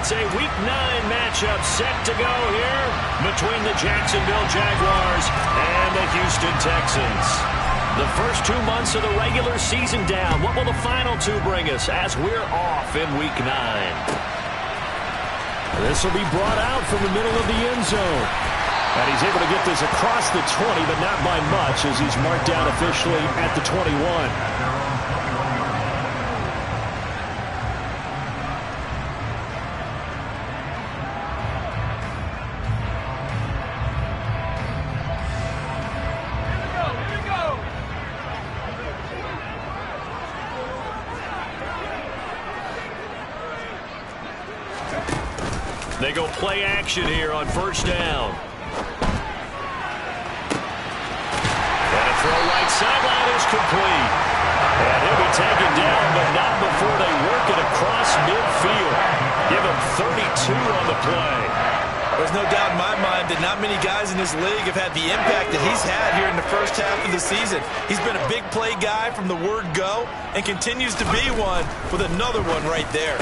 It's a Week 9 matchup set to go here between the Jacksonville Jaguars and the Houston Texans. The first 2 months of the regular season down. What will the final two bring us as we're off in Week 9? This will be brought out from the middle of the end zone. And he's able to get this across the 20, but not by much as he's marked down officially at the 21. They go play action here on first down. And a throw right sideline is complete. And he'll be taken down, but not before they work it across midfield. Give him 32 on the play. There's no doubt in my mind that not many guys in this league have had the impact that he's had here in the first half of the season. He's been a big play guy from the word go and continues to be one with another one right there.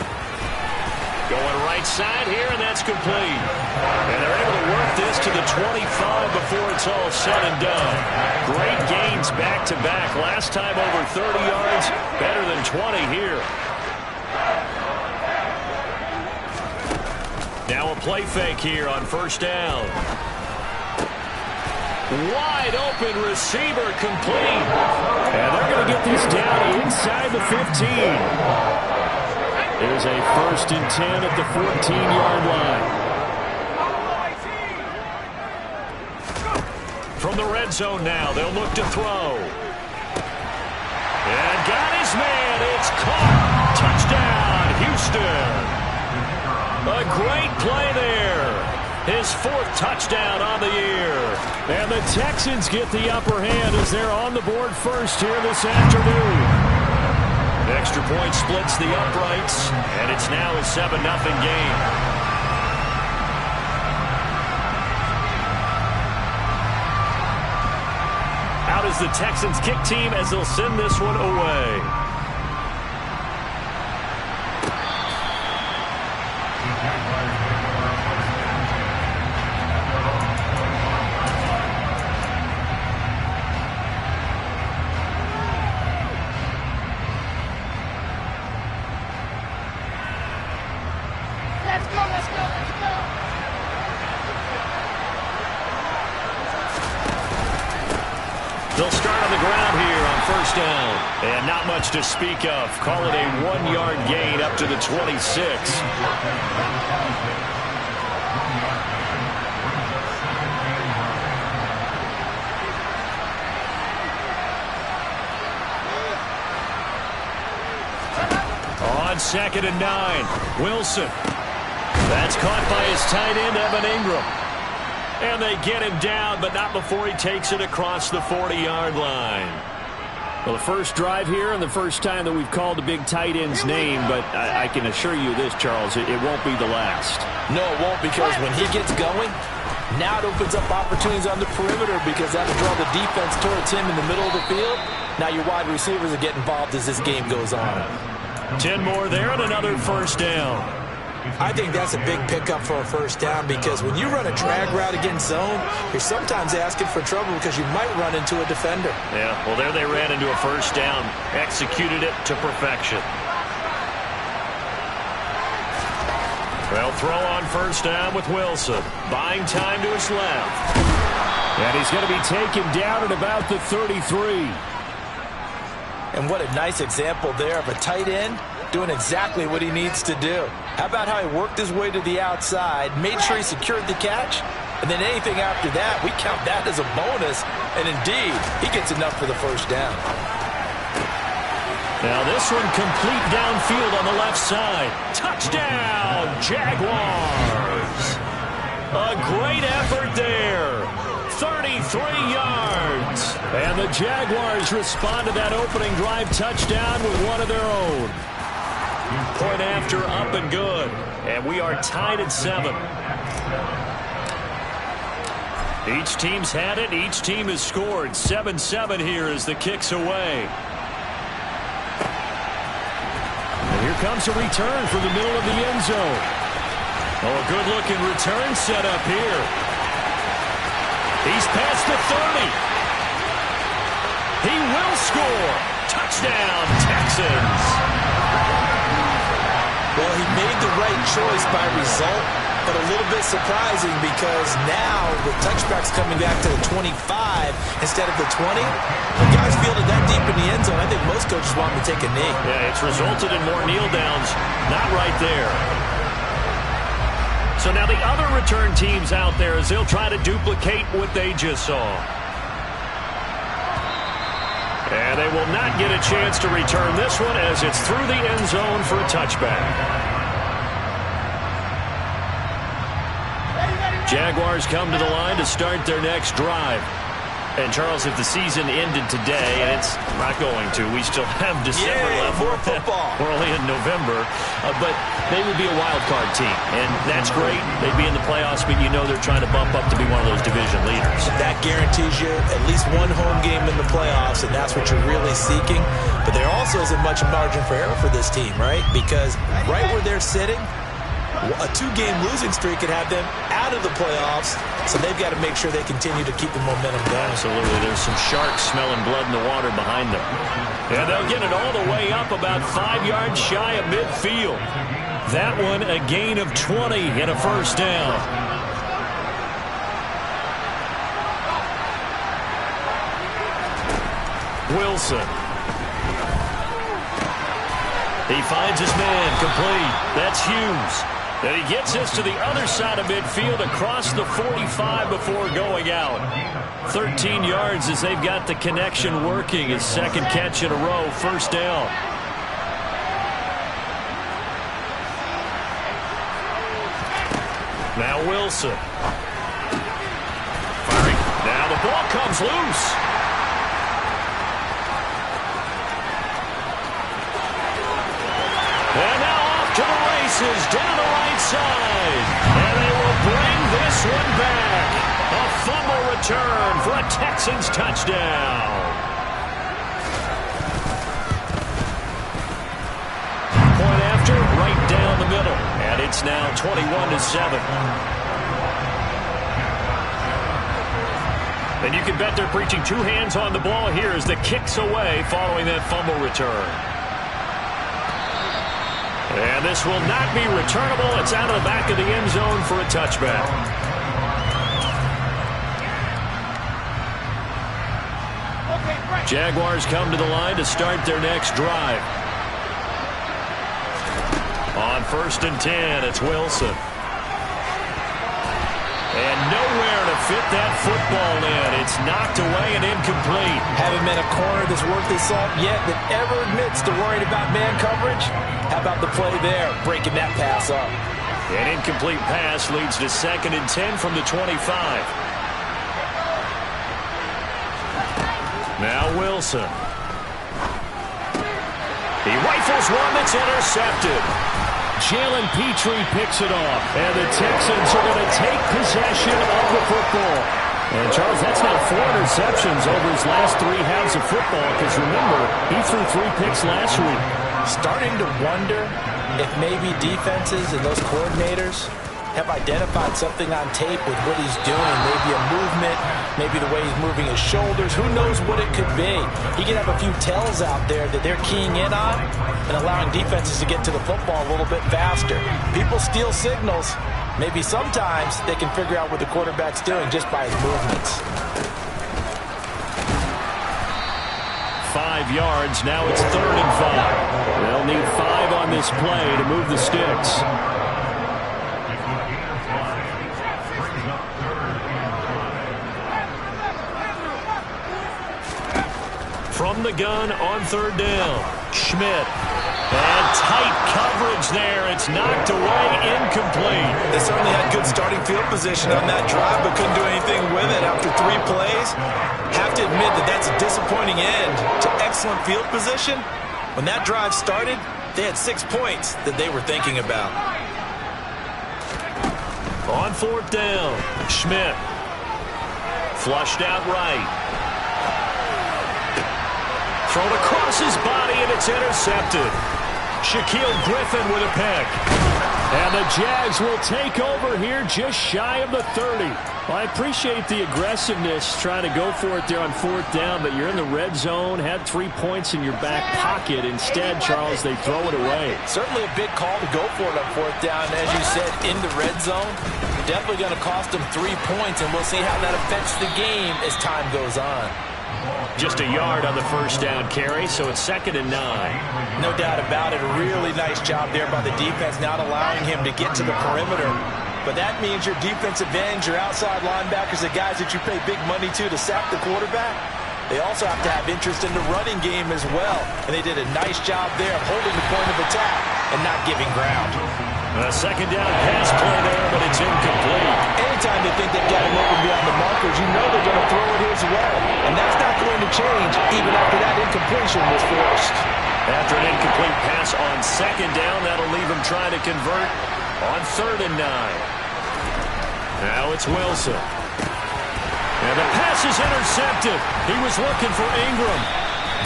Going right side here, and that's complete. And they're able to work this to the 25 before it's all said and done. Great gains back-to-back. Last time over 30 yards, better than 20 here. Now a play fake here on first down. Wide open receiver complete. And they're going to get this down inside the 15. There's a 1st and 10 at the 14-yard line. From the red zone now, they'll look to throw. And got his man. It's caught. Touchdown, Houston. A great play there. His 4th touchdown on the year. And the Texans get the upper hand as they're on the board first here this afternoon. Extra point splits the uprights, and it's now a 7-0 game. Out is the Texans kick team as they'll send this one away. They'll start on the ground here on first down. And not much to speak of. Call it a 1-yard gain up to the 26. On 2nd and 9, Wilson. That's caught by his tight end, Evan Ingram. And they get him down, but not before he takes it across the 40-yard line. Well, the first drive here and the first time that we've called the big tight end's name, but I can assure you this, Charles, it won't be the last. No, it won't, because when he gets going, now it opens up opportunities on the perimeter because that'll draw the defense towards him in the middle of the field. Now your wide receivers will get involved as this game goes on. 10 more there and another first down. I think that's a big pickup for a first down because when you run a drag route against zone, you're sometimes asking for trouble because you might run into a defender. Yeah, well, there they ran into a first down, executed it to perfection. Well, throw on first down with Wilson. Buying time to his left. And he's going to be taken down at about the 33. And what a nice example there of a tight end doing exactly what he needs to do. How about how he worked his way to the outside, made sure he secured the catch, and then anything after that, we count that as a bonus. And indeed, he gets enough for the first down. Now this one complete downfield on the left side. Touchdown, Jaguars. A great effort there. 33 yards. And the Jaguars respond to that opening drive touchdown with one of their own. Point after, up and good. And we are tied at 7. Each team's had it. Each team has scored. 7-7 here as the kick's away. And here comes a return from the middle of the end zone. Oh, a good-looking return set up here. He's past the 30. He will score. Touchdown, Texans. Well, he made the right choice by result, but a little bit surprising because now the touchback's coming back to the 25 instead of the 20. When guys field it that deep in the end zone, I think most coaches want him to take a knee. Yeah, it's resulted in more kneel downs. Not right there. So now the other return teams out there as they'll try to duplicate what they just saw. And they will not get a chance to return this one as it's through the end zone for a touchback. Jaguars come to the line to start their next drive. And, Charles, if the season ended today, and it's not going to, we still have December left. More football. We're only in November. But they would be a wild card team, and that's great. They'd be in the playoffs, but you know they're trying to bump up to be one of those division leaders. That guarantees you at least one home game in the playoffs, and that's what you're really seeking. But there also isn't much margin for error for this team, right? Because right where they're sitting, a two-game losing streak could have them out of the playoffs, so they've got to make sure they continue to keep the momentum going. Absolutely. There's some sharks smelling blood in the water behind them. And they'll get it all the way up about 5 yards shy of midfield. That one a gain of 20 and a first down. Wilson. He finds his man complete. That's Hughes. And he gets this to the other side of midfield across the 45 before going out. 13 yards as they've got the connection working. His second catch in a row, first down. Now Wilson. Firing. Now the ball comes loose. And now off to the races down the right side. And they will bring this one back. A fumble return for a Texans touchdown. Point after, right down the middle. And it's now 21-7. And you can bet they're preaching two hands on the ball here as the kick's away following that fumble return. And this will not be returnable. It's out of the back of the end zone for a touchback. Jaguars come to the line to start their next drive. On 1st and 10, it's Wilson. And nowhere to fit that football in. It's knocked away and incomplete. Haven't met a corner that's worth his salt yet that ever admits to worrying about man coverage. How about the play there, breaking that pass up? An incomplete pass leads to 2nd and 10 from the 25. Now Wilson. He rifles one that's intercepted. Jalen Petrie picks it off. And the Texans are going to take possession of the football. And, Charles, that's now 4 interceptions over his last 3 halves of football. Because, remember, he threw 3 picks last week. Starting to wonder if maybe defenses and those coordinators have identified something on tape with what he's doing. Maybe a movement, maybe the way he's moving his shoulders. Who knows what it could be? He could have a few tells out there that they're keying in on and allowing defenses to get to the football a little bit faster. People steal signals. Maybe sometimes they can figure out what the quarterback's doing just by his movements. 5 yards. Now it's 3rd and 5. They'll need 5 on this play to move the sticks. From the gun on 3rd down. Schmidt. And tight coverage there. It's knocked away, incomplete. They certainly had good starting field position on that drive, but couldn't do anything with it after 3 plays. Have to admit that that's a disappointing end to excellent field position. When that drive started, they had 6 points that they were thinking about. On 4th down, Schmidt. Flushed out right. Thrown across his body, and it's intercepted. Shaquille Griffin with a pick. And the Jags will take over here just shy of the 30. Well, I appreciate the aggressiveness trying to go for it there on 4th down, but you're in the red zone, had 3 points in your back pocket. Instead, Charles, they throw it away. Certainly a big call to go for it on 4th down. As you said, in the red zone, definitely going to cost them 3 points, and we'll see how that affects the game as time goes on. Just a yard on the first down carry, so it's 2nd and 9. No doubt about it. A really nice job there by the defense, not allowing him to get to the perimeter. But that means your defensive ends, your outside linebackers, the guys that you pay big money to sack the quarterback, they also have to have interest in the running game as well. And they did a nice job there of holding the point of attack and not giving ground. A 2nd down pass play there, but it's incomplete. Anytime they think they've got him open beyond the markers, you know they're going to throw it his way. And that's not going to change even after that incompletion was forced. After an incomplete pass on 2nd down, that'll leave him trying to convert on 3rd and 9. Now it's Wilson. And the pass is intercepted. He was looking for Ingram.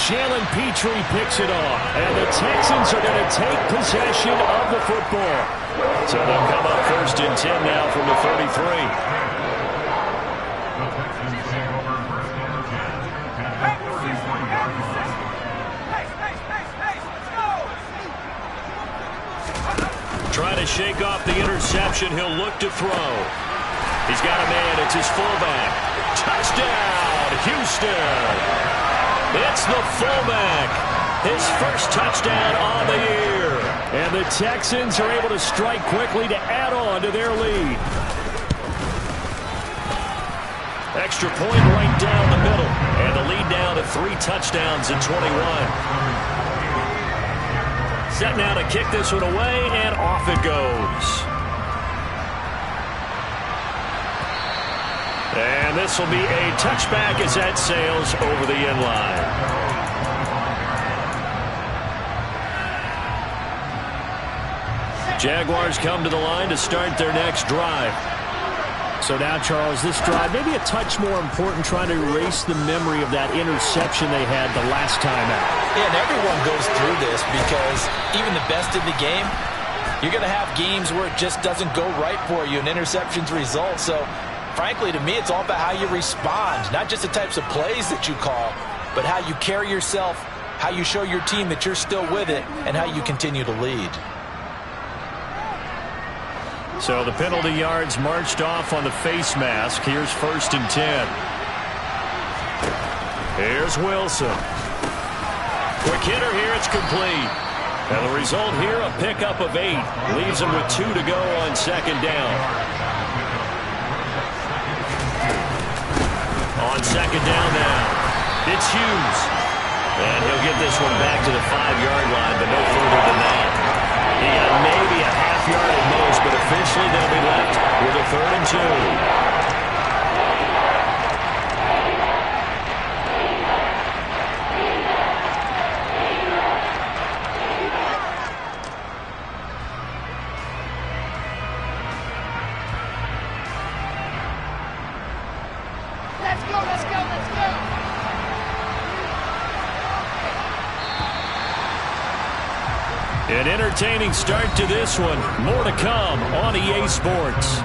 Jalen Petrie picks it off. And the Texans are going to take possession of the football. So they'll come up 1st and 10 now from the 33. Trying to shake off the interception. He'll look to throw. He's got a man. It's his fullback. Touchdown, Houston. It's the fullback. His first touchdown on the year. And the Texans are able to strike quickly to add on to their lead. Extra point right down the middle. And the lead down to 3 touchdowns in 21. Set now to kick this one away, and off it goes. And this will be a touchback as that sails over the end line. Jaguars come to the line to start their next drive. So now, Charles, this drive maybe a touch more important, trying to erase the memory of that interception they had the last time out. Yeah, and everyone goes through this because even the best in the game, you're going to have games where it just doesn't go right for you and interceptions result. So, frankly, to me, it's all about how you respond, not just the types of plays that you call, but how you carry yourself, how you show your team that you're still with it, and how you continue to lead. So the penalty yards marched off on the face mask. Here's 1st and 10. Here's Wilson. Quick hitter here. It's complete. And the result here, a pickup of 8. Leaves him with 2 to go on 2nd down. On 2nd down now, it's Hughes. And he'll get this one back to the 5-yard line, but no further than that. He got maybe a half yard at most, but officially they'll be left with a 3rd and 2. An entertaining start to this one. More to come on EA Sports.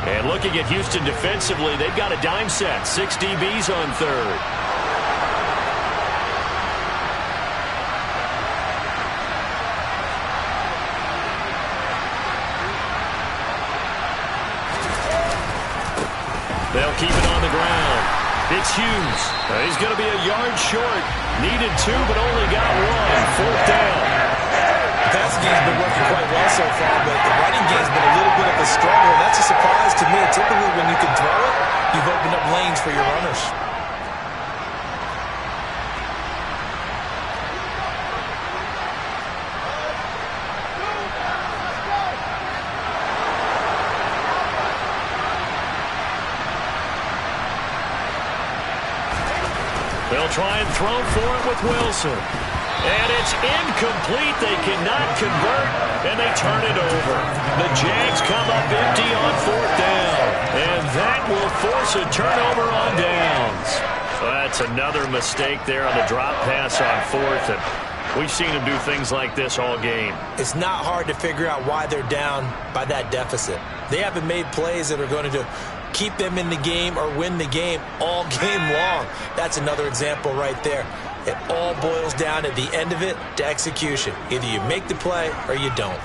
And looking at Houston defensively, they've got a dime set. 6 DBs on 3rd. They'll keep it on the ground. It's Hughes. He's going to be a yard short. Needed 2, but only got 1. 4th down. The passing game's been working quite well so far, but the running game's been a little bit of a struggle. That's a surprise to me. Typically, when you can throw it, you've opened up lanes for your runners. They'll try and throw for it with Wilson. And it's incomplete. They cannot convert, and they turn it over. The Jags come up empty on 4th down. And that will force a turnover on downs. Well, that's another mistake there on the drop pass on 4th. And we've seen them do things like this all game. It's not hard to figure out why they're down by that deficit. They haven't made plays that are going to keep them in the game or win the game all game long. That's another example right there. It all boils down at the end of it to execution. Either you make the play or you don't.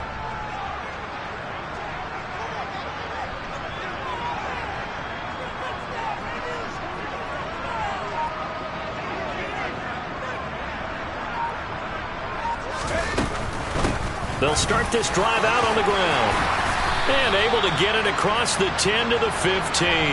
They'll start this drive out on the ground. And able to get it across the 10 to the 15.